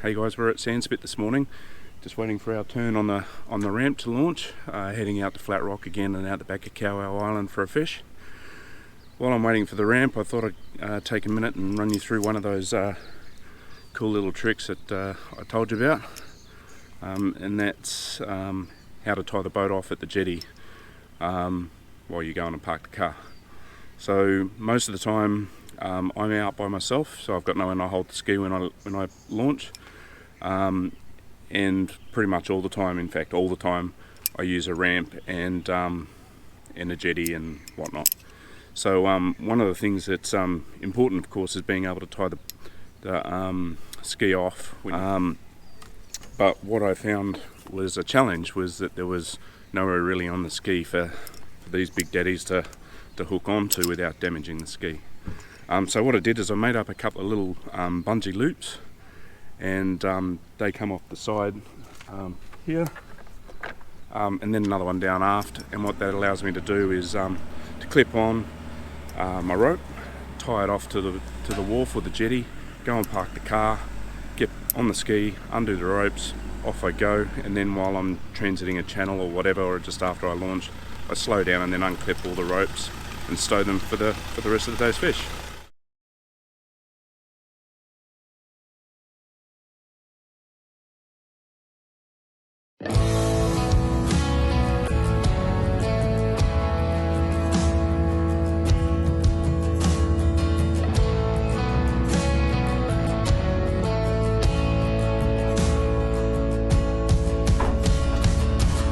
Hey guys, we're at Sandspit this morning, just waiting for our turn on the ramp to launch, heading out to Flat Rock again and out the back of Kowal Island for a fish. While I'm waiting for the ramp, I thought I'd take a minute and run you through one of those cool little tricks that I told you about, and that's how to tie the boat off at the jetty while you're going to park the car. So most of the time I'm out by myself, so I've got no one to hold the ski when I launch, and pretty much all the time, in fact all the time, I use a ramp and a jetty and whatnot. So one of the things that's important, of course, is being able to tie the ski off. But what I found was a challenge was that there was nowhere really on the ski for these big daddies to hook onto without damaging the ski. So what I did is I made up a couple of little bungee loops, and they come off the side here, and then another one down aft. And what that allows me to do is to clip on my rope, tie it off to the wharf or the jetty, go and park the car, get on the ski, undo the ropes, off I go. And then while I'm transiting a channel or whatever, or just after I launch, I slow down and then unclip all the ropes and stow them for the rest of the day's fish.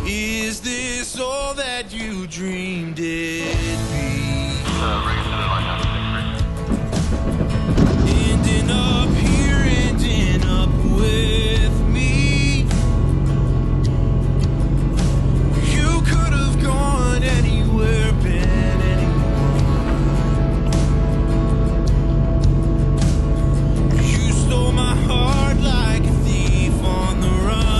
Is this all that you dreamed it'd be? Ending up here, ending up with me. You could have gone anywhere, been anyone. You stole my heart like a thief on the run.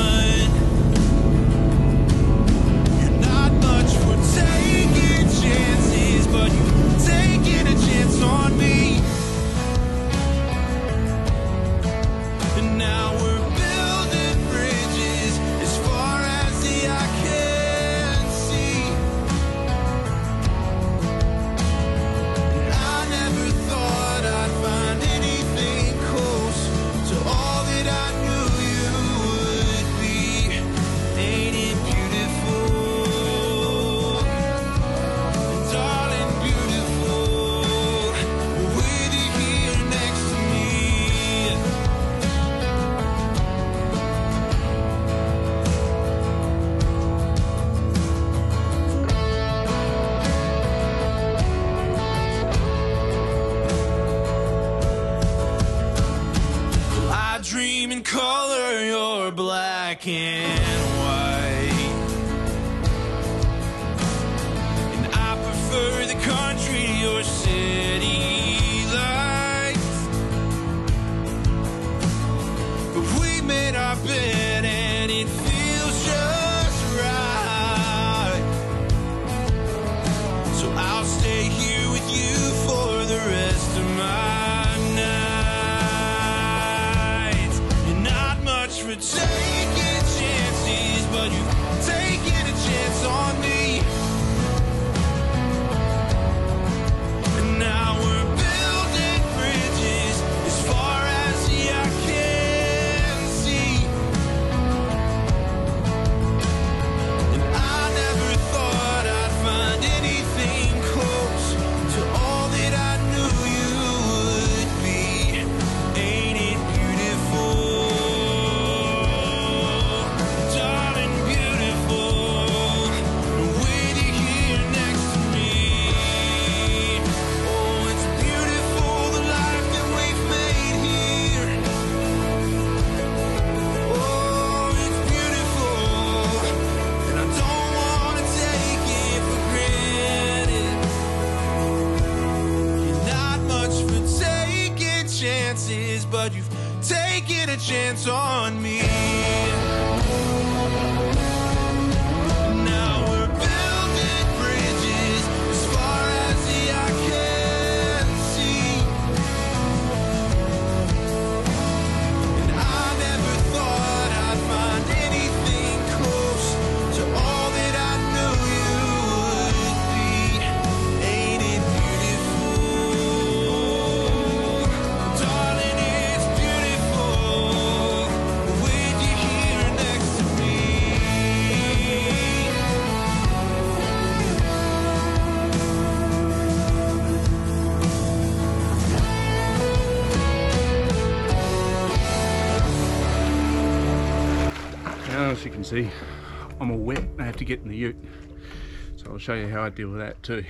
You're not much for taking chances, but you've taken a chance on me. And now we're building bridges as far as the eye can see. And I never thought I'd find anything close to all that I knew you would be. Ain't it beautiful? Darling, beautiful. With you here next to me. I dream in color, you're black and white. And I prefer the country to your city lights. But we made our bed and it feels just right. So I'll stay here with you for the rest of my nights. You're not much for taking chances, but you've taken a chance on me. And now we're building bridges as far as the eye can see. And I never thought I'd find anything close to all that I knew you would be. Ain't it beautiful? Darling, beautiful. With you here next to me. Oh, it's beautiful, the life that we've made here. Oh, it's beautiful, and I don't want to take it for granted. You're not much for taking chances, but you've taken a chance on me. Now we're building bridges as far as the eye can see. And I never as you can see, I'm all wet. I have to get in the ute. So I'll show you how I deal with that too.